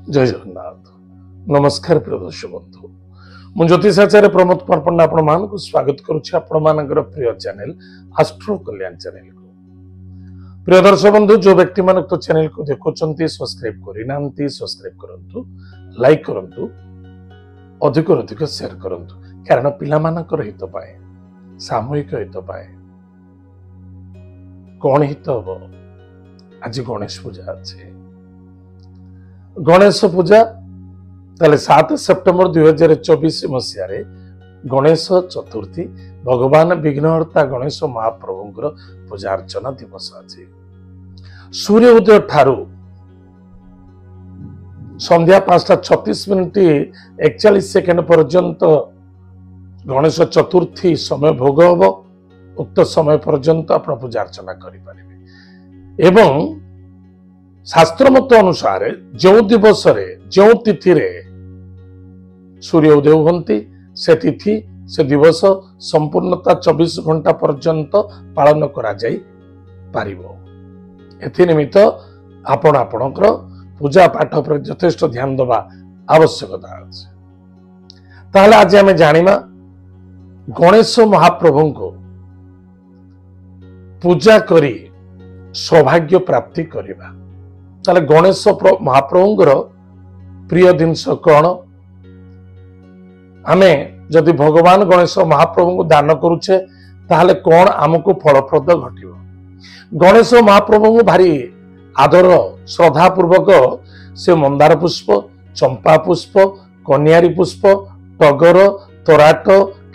जय जगन्नाथ। नमस्कार प्रिय दर्शक बंधु, मु ज्योतिषाचार्य प्रमोद कुमार पंडा आपण मान को स्वागत करुछि आपण मानकर प्रिय चैनल एस्ट्रो कल्याण चैनल को। प्रिय दर्शक बंधु, जो व्यक्ति मान तो चैनल को देखुछंती सब्सक्राइब करिनांती सब्सक्राइब करंतु, लाइक करंतु, अधिक अधिक शेयर करंतु, कारण पिला मानकर हित पाए, सामूहिक हित पाए। कौन हित हो? आज गणेश पूजा अच्छे। गणेश पूजा ताले 7 सेप्टेम्बर 2024 मसीह गणेश चतुर्थी भगवान विघ्नहर्ता गणेश महाप्रभुंकर पूजा अर्चना दिवस आज। सूर्य उदय ठारू संध्या 5:36 41 सेकेंड पर्यंत गणेश चतुर्थी समय भोग हम। उक्त समय पर्यंत आप पूजा अर्चना करें एवं शास्त्र मत अनुसार जो दिवस जो तिथि रे सूर्य उदय होती से तिथि से दिवस संपूर्णता 24 घंटा पर्यंत पालन करा जाई पारिबो। एथि निमित्त आपण आपणकर पूजा पाठ पर यथेष्ट ध्यान देवा आवश्यकता अछि। ताहले आज आमे जानिमा गणेश महाप्रभु को पूजा करी सौभाग्य प्राप्ति करिबा। ताले गणेश महाप्रभुंकर प्रिय जिनस कौन? आमे जदि भगवान गणेश महाप्रभु को दान करुचे ताहले कौन आमको फलप्रद घटिबो? गणेश महाप्रभु को भारी आदर श्रद्धा पूर्वक से मंदार पुष्प, चंपा पुष्प, कन्यारी पुष्प, टगर, तराट,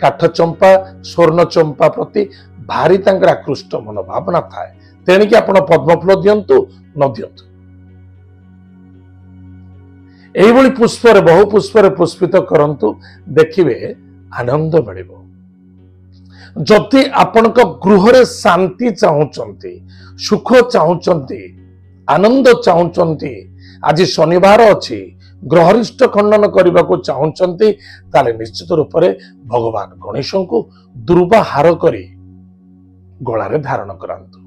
काठ चंपा, स्वर्ण चंपा प्रति भारी तांकर आकृष्ट मनोभावना थाए। तेणिक आपण पद्मफूल दियंतु न दियंतु, एइभली पुष्पर बहु पुष्पर पुष्पित करंतु, देखिबे आनंद मिलिबो। जदि आपनक गृहरे शांति चाहुचंती, सुख चाहुचंती, आनंद चाहुचंती, आज शनिवार अछि, ग्रहरिष्ट खंडन करने को चाहुचंती, ताले निश्चित रूप से भगवान गणेश को दुर्वा हार करी गलारे धारण करंतु।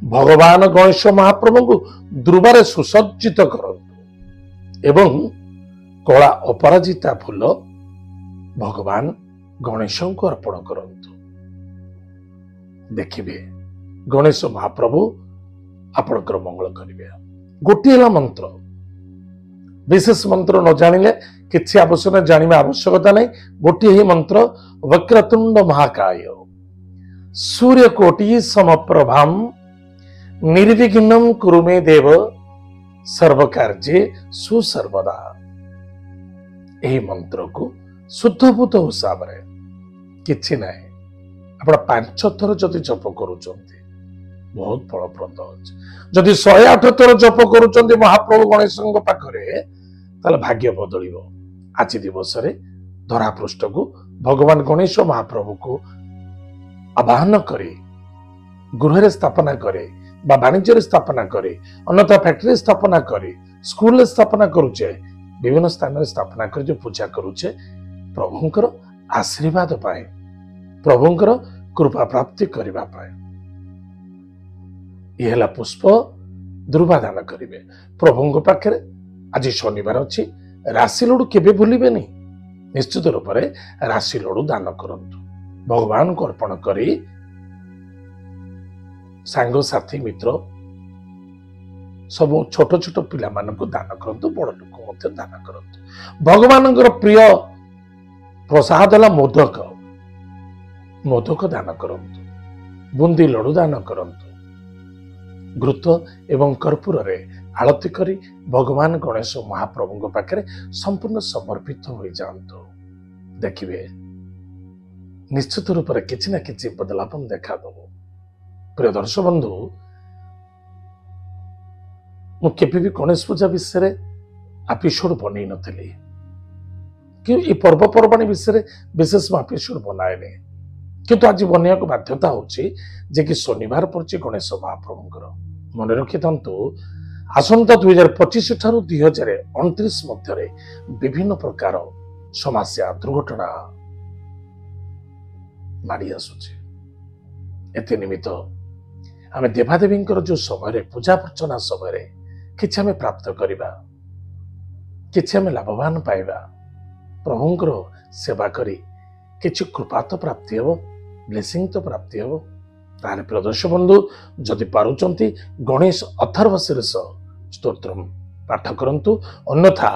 भगवान गणेश महाप्रभु को दुर्वारे सुसज्जित करंतु एवं कला अपराजिता फूल भगवान गणेश को अर्पण करंतु। देखिए गणेश महाप्रभु आपणकर मंगल करिवे। गोटे मंत्र, विशेष मंत्र न जानिले किसी आवश्यक जानिबा आवश्यकता नहीं। गोटे ही मंत्र, वक्रतुंड महाकाय सूर्यकोटि समप्रभाम निर्विघ्नं कुरु मे देव सर्वकार्ये सुसर्वदा। यही मंत्र को शुद्धभूत हिसाब रे किछि नाही, आपण 5 थर जदि जप करूचंती बहुत फलप्रद अछि। जदि 108 थर जप करूचंती महाप्रभु गणेश पाखरे ताले भाग्य बदलिबो। आज दिवस रे धरा पृष्ठ को भगवान गणेश महाप्रभु को आवाहन करे, गृह स्थापना करे, बा वाणिज्य स्थापना करे, अन्यथा फैक्ट्री स्थापना करे, स्कूल स्थापना करुचे, विभिन्न स्थान में स्थापना कर जो पूजा करुचे, प्रभुंकर आशीर्वाद पाए, प्रभुंकर कृपा प्राप्ति करबा पाए। यहला पुष्प दुर्वा दान करिवे प्रभुंक पाखरे। आज शनिवार अछि, राशि लड्डू केबे भूलिबे नहीं। निश्चित रूप से राशि लड्डू दान करंतु, भगवान को अर्पण करी सांग साथी मित्र सब छोट छोट पिला मान को दान करंतु, बड़ लोक दान करंतु। भगवान प्रिय प्रसाद है मोदक, मोदक दान करंतु, बुंदी लड्डू दान करंतु। घृत एवं कर्पूर रे आरती करी भगवान गणेश महाप्रभु पाखरे संपूर्ण समर्पित हो जातु। देखिए निश्चित रूप से किसी ना किसी बदलाव देखा दबो। प्रिय दर्शक बंधु, मुझे भी गणेश पूजा विषय एपिसोड बनई नथिली कि पर्वपर्वाणी विषय विशेष एपिसोड बनाए, किंतु आज बनया को बाध्यता होची जे कि शनिवार पड़ची गणेश महाप्रभुंकर। मन रखि थांतु, आसंता 2025 ठारू 2029 मध्य विभिन्न प्रकार समस्या दुर्घटना माड़ी आसुची। एते निमित्त आमे देवादेवी जो समय पूजा अर्चना समय कि प्राप्त करवा किछि आमे लाभवान पाइबा प्रभुंकर सेवा करी किछि कृपा तो प्राप्ति हेबो ब्लेसिंग तो प्राप्ति हेबो ताले प्रिय दर्शक बंधु जदि पारुचंती गणेश अथर्व शीर्ष स्तोत्रम पाठ करंतु अन्यथा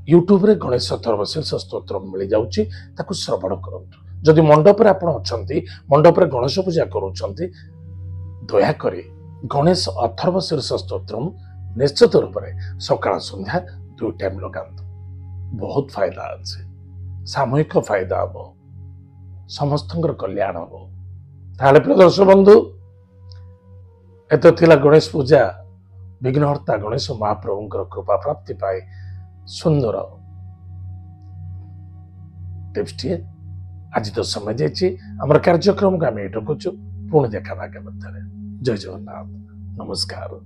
यूट्यूब रे गणेश अथर्व शीर्ष स्तोत्रम मिल जाउची ताकु श्रवण करंतु जदि मंडप रे आपण अछंती मंडप रे गणेश पूजा करूचंती दया करी गणेश अथर्व शीर्ष स्तोत्रम निश्चित रूप से सकाळ संध्या 2 टाइम लगांतु बहुत फायदा अच्छे सामूहिक फायदा हम समस्त कल्याण हम ताले प्रिय दर्शक बंधु एत थिला गणेश पूजा विघ्नहर्ता गणेश महाप्रभुंकर कृपा प्राप्ति पाए सुंदर टिप्स टी आज तो समय जाइए आम कार्यक्रम को आम ये रखुचु पुणी देखा आगे मध्य जय जगन्नाथ नमस्कार।